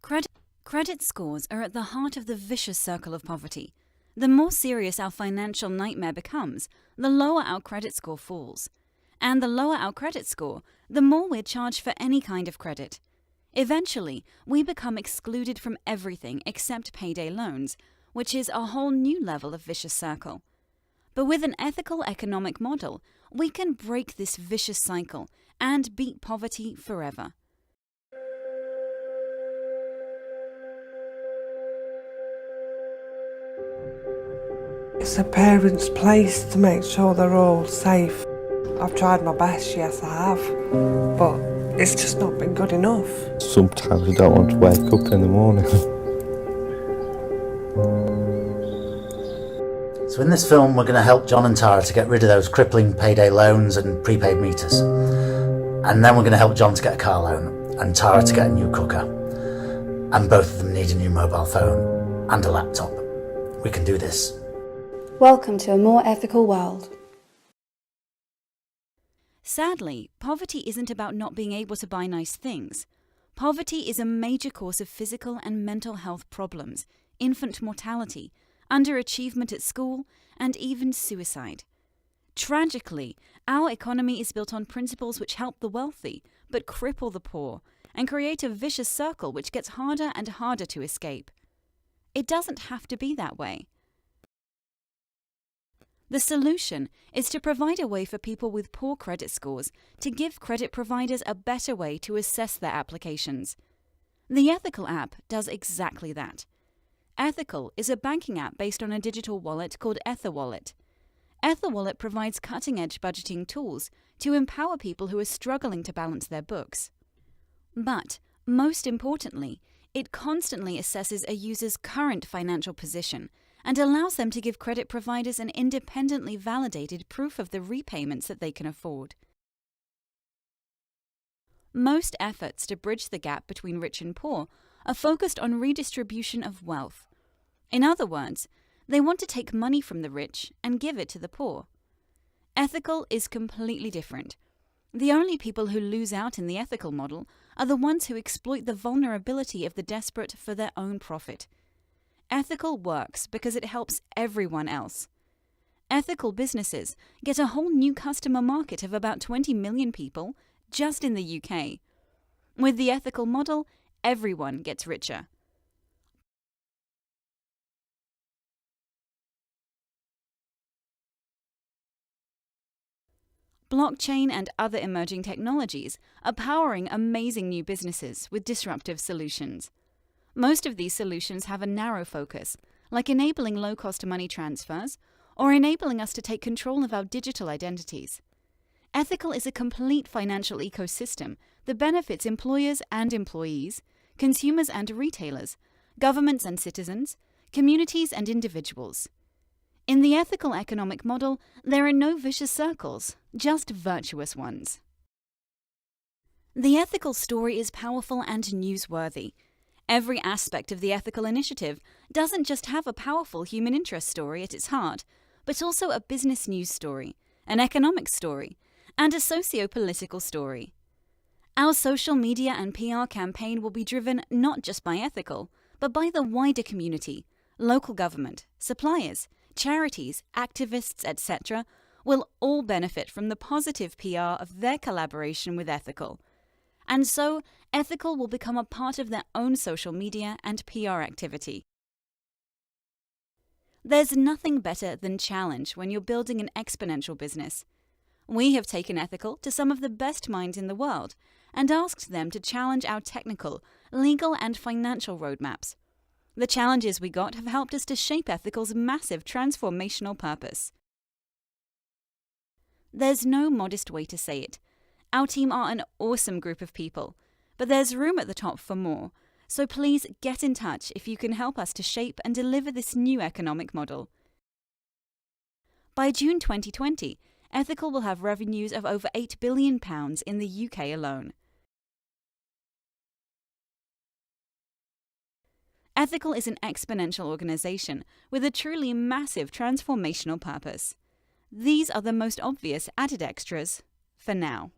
Credit scores are at the heart of the vicious circle of poverty. The more serious our financial nightmare becomes, the lower our credit score falls. And the lower our credit score, the more we're charged for any kind of credit. Eventually, we become excluded from everything except payday loans, which is a whole new level of vicious circle. But with an ethical economic model, we can break this vicious cycle and beat poverty forever. It's a parent's place to make sure they're all safe. I've tried my best, yes I have, but it's just not been good enough. Sometimes I don't want to wake up in the morning. So in this film we're going to help John and Tara to get rid of those crippling payday loans and prepaid meters. And then we're going to help John to get a car loan and Tara to get a new cooker. And both of them need a new mobile phone and a laptop. We can do this. Welcome to a more ethical world. Sadly, poverty isn't about not being able to buy nice things. Poverty is a major cause of physical and mental health problems, infant mortality, underachievement at school, and even suicide. Tragically, our economy is built on principles which help the wealthy, but cripple the poor, and create a vicious circle which gets harder and harder to escape. It doesn't have to be that way. The solution is to provide a way for people with poor credit scores to give credit providers a better way to assess their applications. The Ethical app does exactly that. Ethical is a banking app based on a digital wallet called etheWallet. etheWallet provides cutting-edge budgeting tools to empower people who are struggling to balance their books. But, most importantly, it constantly assesses a user's current financial position and allows them to give credit providers an independently validated proof of the repayments that they can afford. Most efforts to bridge the gap between rich and poor are focused on redistribution of wealth. In other words, they want to take money from the rich and give it to the poor. Ethical is completely different. The only people who lose out in the ethical model are the ones who exploit the vulnerability of the desperate for their own profit. Ethical works because it helps everyone else. Ethical businesses get a whole new customer market of about 20 million people just in the UK. With the ethical model, everyone gets richer. Blockchain and other emerging technologies are powering amazing new businesses with disruptive solutions. Most of these solutions have a narrow focus, like enabling low-cost money transfers or enabling us to take control of our digital identities. Ethical is a complete financial ecosystem that benefits employers and employees, consumers and retailers, governments and citizens, communities and individuals. In the ethical economic model, there are no vicious circles, just virtuous ones. The ethical story is powerful and newsworthy. Every aspect of the ethical initiative doesn't just have a powerful human interest story at its heart, but also a business news story, an economic story, and a socio-political story. Our social media and PR campaign will be driven not just by ethical, but by the wider community, local government, suppliers, charities, activists, etc. will all benefit from the positive PR of their collaboration with ethical. And so, ethical will become a part of their own social media and PR activity. There's nothing better than challenge when you're building an exponential business. We have taken ethical to some of the best minds in the world and asked them to challenge our technical, legal, and financial roadmaps. The challenges we got have helped us to shape ethical's massive transformational purpose. There's no modest way to say it. Our team are an awesome group of people, but there's room at the top for more, so please get in touch if you can help us to shape and deliver this new economic model. By June 2020, Ethical will have revenues of over £8 billion in the UK alone. Ethical is an exponential organisation with a truly massive transformational purpose. These are the most obvious added extras for now.